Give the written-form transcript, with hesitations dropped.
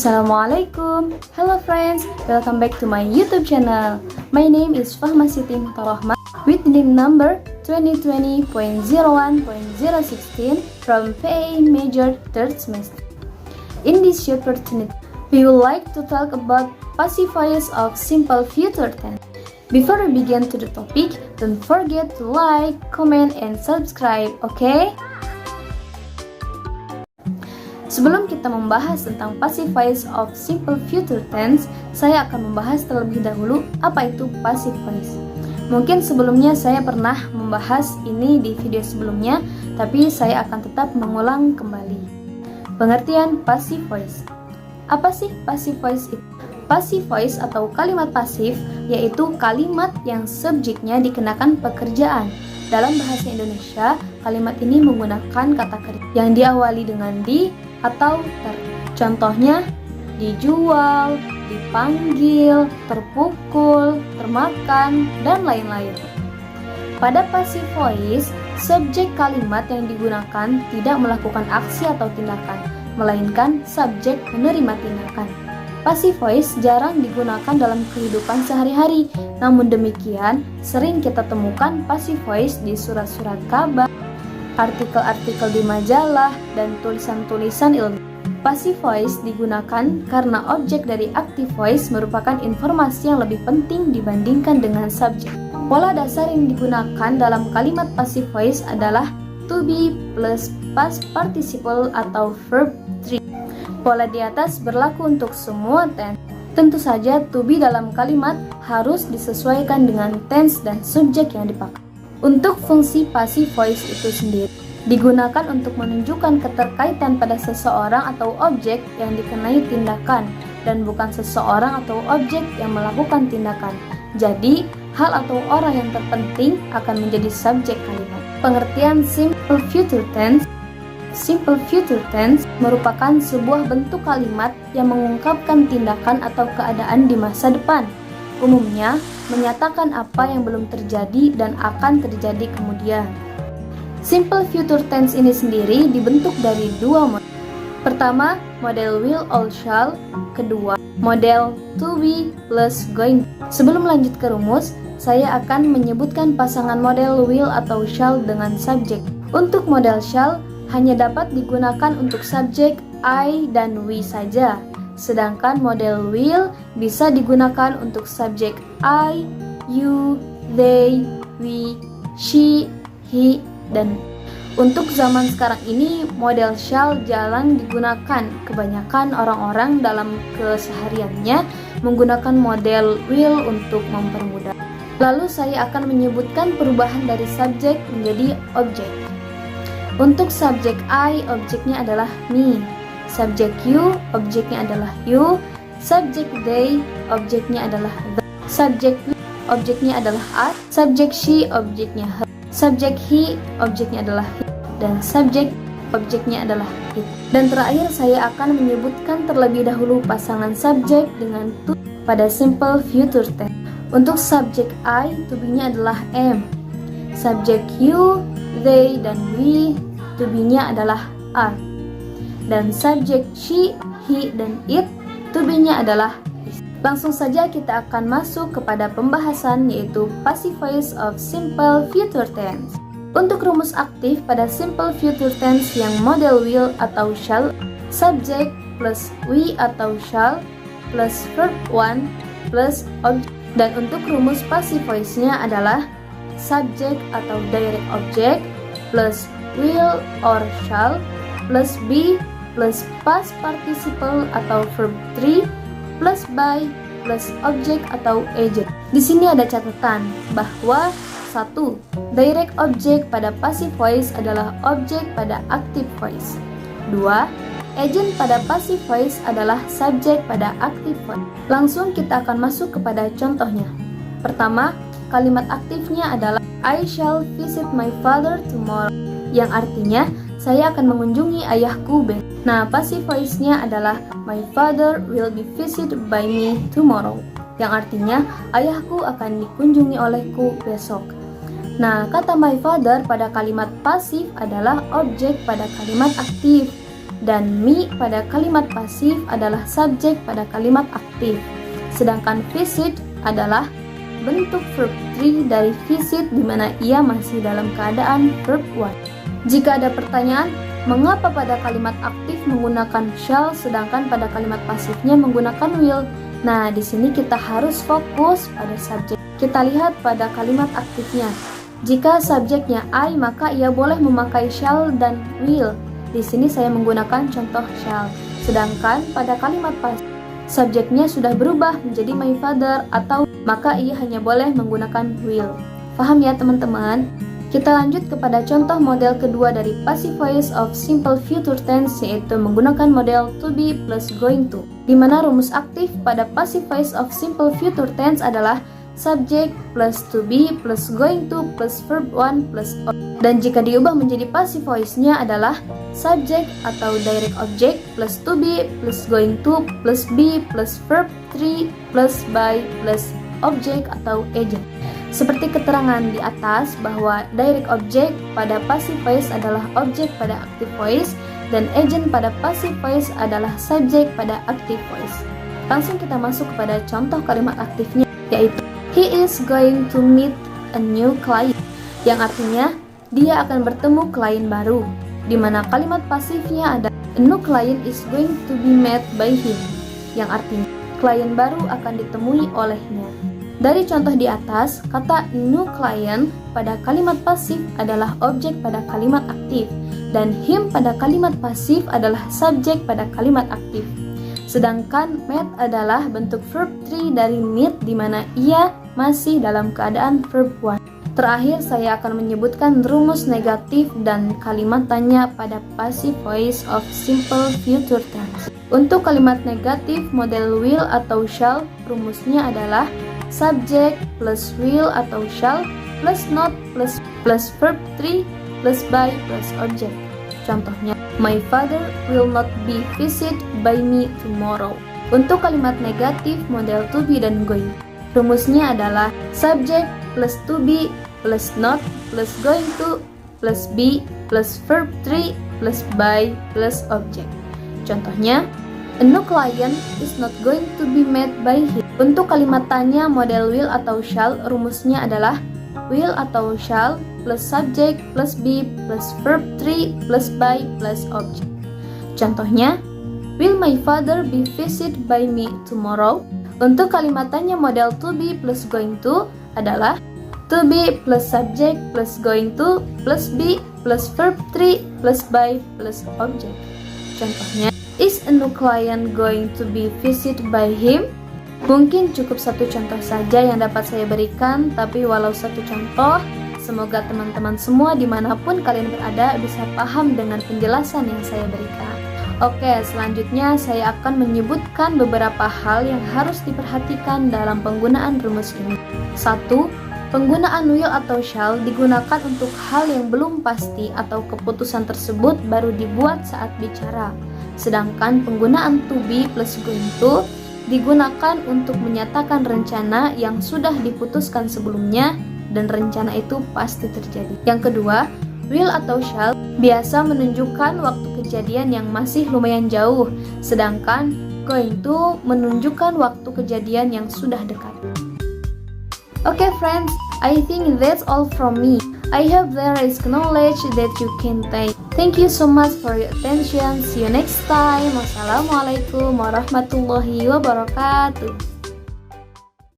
Assalamualaikum. Hello friends, welcome back to my YouTube channel. My name is Fahma Siti Muhtarohmah with name number 2020.01.016 from PA Major 3rd semester. In this short opportunity, we would like to talk about passive voice of simple future tense. Before we begin to the topic, don't forget to like, comment, and subscribe, okay? Sebelum kita membahas tentang passive voice of simple future tense, saya akan membahas terlebih dahulu apa itu passive voice. Mungkin sebelumnya saya pernah membahas ini di video sebelumnya, tapi saya akan tetap mengulang kembali. Pengertian passive voice. Apa sih passive voice itu? Passive voice atau kalimat pasif yaitu kalimat yang subjeknya dikenakan pekerjaan. Dalam bahasa Indonesia, kalimat ini menggunakan kata kerja yang diawali dengan di atau ter. Contohnya, dijual, dipanggil, terpukul, termakan, dan lain-lain. Pada passive voice, subjek kalimat yang digunakan tidak melakukan aksi atau tindakan, melainkan subjek menerima tindakan. Passive voice jarang digunakan dalam kehidupan sehari-hari, namun demikian sering kita temukan passive voice di surat-surat kabar, artikel-artikel di majalah, dan tulisan-tulisan ilmiah. Passive voice digunakan karena objek dari active voice merupakan informasi yang lebih penting dibandingkan dengan subjek. Pola dasar yang digunakan dalam kalimat passive voice adalah to be plus past participle atau verb 3. Pola di atas berlaku untuk semua tense. Tentu saja to be dalam kalimat harus disesuaikan dengan tense dan subjek yang dipakai. Untuk fungsi passive voice itu sendiri digunakan untuk menunjukkan keterkaitan pada seseorang atau objek yang dikenai tindakan dan bukan seseorang atau objek yang melakukan tindakan. Jadi, hal atau orang yang terpenting akan menjadi subjek kalimat. Pengertian simple future tense. Simple future tense merupakan sebuah bentuk kalimat yang mengungkapkan tindakan atau keadaan di masa depan. Umumnya, menyatakan apa yang belum terjadi dan akan terjadi kemudian. Simple future tense ini sendiri dibentuk dari dua model. Pertama, model will or shall. Kedua, model to be plus going. Sebelum lanjut ke rumus, saya akan menyebutkan pasangan model will atau shall dengan subjek. Untuk model shall, hanya dapat digunakan untuk subjek I dan we saja. Sedangkan model will bisa digunakan untuk subjek I, you, they, we, she, he, dan untuk zaman sekarang ini model shall jarang digunakan. Kebanyakan orang-orang dalam kesehariannya menggunakan model will untuk mempermudah. Lalu saya akan menyebutkan perubahan dari subjek menjadi objek. Untuk subjek I, objeknya adalah me. Subjek you, objeknya adalah you. Subjek they, objeknya adalah the. Subjek we, objeknya adalah I. Subjek she, objeknya her. Subjek he, objeknya adalah he. Dan subjek, objeknya adalah it. Dan terakhir saya akan menyebutkan terlebih dahulu pasangan subjek dengan to pada simple future tense. Untuk subjek I, to be-nya adalah am. Subjek you, they, dan we, to be-nya adalah are. Dan subjek she, he, dan it, to be-nya adalah is. Langsung saja kita akan masuk kepada pembahasan yaitu passive voice of simple future tense. Untuk rumus aktif pada simple future tense yang model will atau shall, subject plus we atau shall plus verb 1 plus object. Dan untuk rumus passive voice-nya adalah subject atau direct object plus will or shall plus be plus past participle atau verb 3 plus by plus object atau agent. Di sini ada catatan bahwa 1. Direct object pada passive voice adalah objek pada active voice. 2. Agent pada passive voice adalah subjek pada active voice. Langsung kita akan masuk kepada contohnya. Pertama, kalimat aktifnya adalah I shall visit my father tomorrow, yang artinya saya akan mengunjungi ayahku besok. Nah, passive voice-nya adalah my father will be visited by me tomorrow, yang artinya ayahku akan dikunjungi olehku besok. Nah, kata my father pada kalimat pasif adalah objek pada kalimat aktif. dan me pada kalimat pasif adalah subjek pada kalimat aktif. Sedangkan visit adalah bentuk verb 3 dari visit di mana ia masih dalam keadaan verb 1. Jika ada pertanyaan, mengapa pada kalimat aktif menggunakan shall sedangkan pada kalimat pasifnya menggunakan will? Nah, di sini kita harus fokus pada subjek. Kita lihat pada kalimat aktifnya. Jika subjeknya I, maka ia boleh memakai shall dan will. Di sini saya menggunakan contoh shall. Sedangkan pada kalimat pasif, subjeknya sudah berubah menjadi my father atau maka ia hanya boleh menggunakan will. Paham ya teman-teman? Kita lanjut kepada contoh model kedua dari passive voice of simple future tense, yaitu menggunakan model to be plus going to, di mana rumus aktif pada passive voice of simple future tense adalah subject plus to be plus going to plus verb 1 plus object. Dan jika diubah menjadi passive voice-nya adalah subject atau direct object plus to be plus going to plus be plus verb 3 plus by plus object atau agent. Seperti keterangan di atas bahwa direct object pada passive voice adalah objek pada active voice dan agent pada passive voice adalah subjek pada active voice. Langsung kita masuk kepada contoh kalimat aktifnya, yaitu he is going to meet a new client, yang artinya dia akan bertemu klien baru, di mana kalimat pasifnya ada a new client is going to be met by him, yang artinya klien baru akan ditemui olehnya. Dari contoh di atas, kata new client pada kalimat pasif adalah objek pada kalimat aktif, dan him pada kalimat pasif adalah subjek pada kalimat aktif. Sedangkan met adalah bentuk verb 3 dari meet di mana ia masih dalam keadaan verb 1. Terakhir, saya akan menyebutkan rumus negatif dan kalimat tanya pada passive voice of simple future tense. Untuk kalimat negatif model will atau shall, rumusnya adalah subject plus will atau shall plus not plus verb 3 plus by plus object. Contohnya, my father will not be visited by me tomorrow. Untuk kalimat negatif model to be dan going, rumusnya adalah subject plus to be plus not plus going to plus be plus verb 3 plus by plus object. Contohnya, a new client is not going to be met by him. Untuk kalimat tanya model will atau shall, rumusnya adalah will atau shall plus subject plus be plus verb 3 plus by plus object. Contohnya, will my father be visited by me tomorrow? Untuk kalimat tanya model to be plus going to adalah to be plus subject plus going to plus be plus verb 3 plus by plus object. Contohnya, is a new client going to be visited by him? Mungkin cukup satu contoh saja yang dapat saya berikan, tapi walau satu contoh, semoga teman-teman semua dimanapun kalian berada bisa paham dengan penjelasan yang saya berikan. Oke, selanjutnya saya akan menyebutkan beberapa hal yang harus diperhatikan dalam penggunaan rumus ini. 1. Penggunaan will atau shall digunakan untuk hal yang belum pasti atau keputusan tersebut baru dibuat saat bicara. Sedangkan penggunaan to be plus going to digunakan untuk menyatakan rencana yang sudah diputuskan sebelumnya dan rencana itu pasti terjadi. Yang kedua, will atau shall biasa menunjukkan waktu kejadian yang masih lumayan jauh, sedangkan going to menunjukkan waktu kejadian yang sudah dekat. Okay friends, I think that's all from me. I hope there is knowledge that you can take. Thank you so much for your attention. See you next time. Wassalamualaikum warahmatullahi wabarakatuh.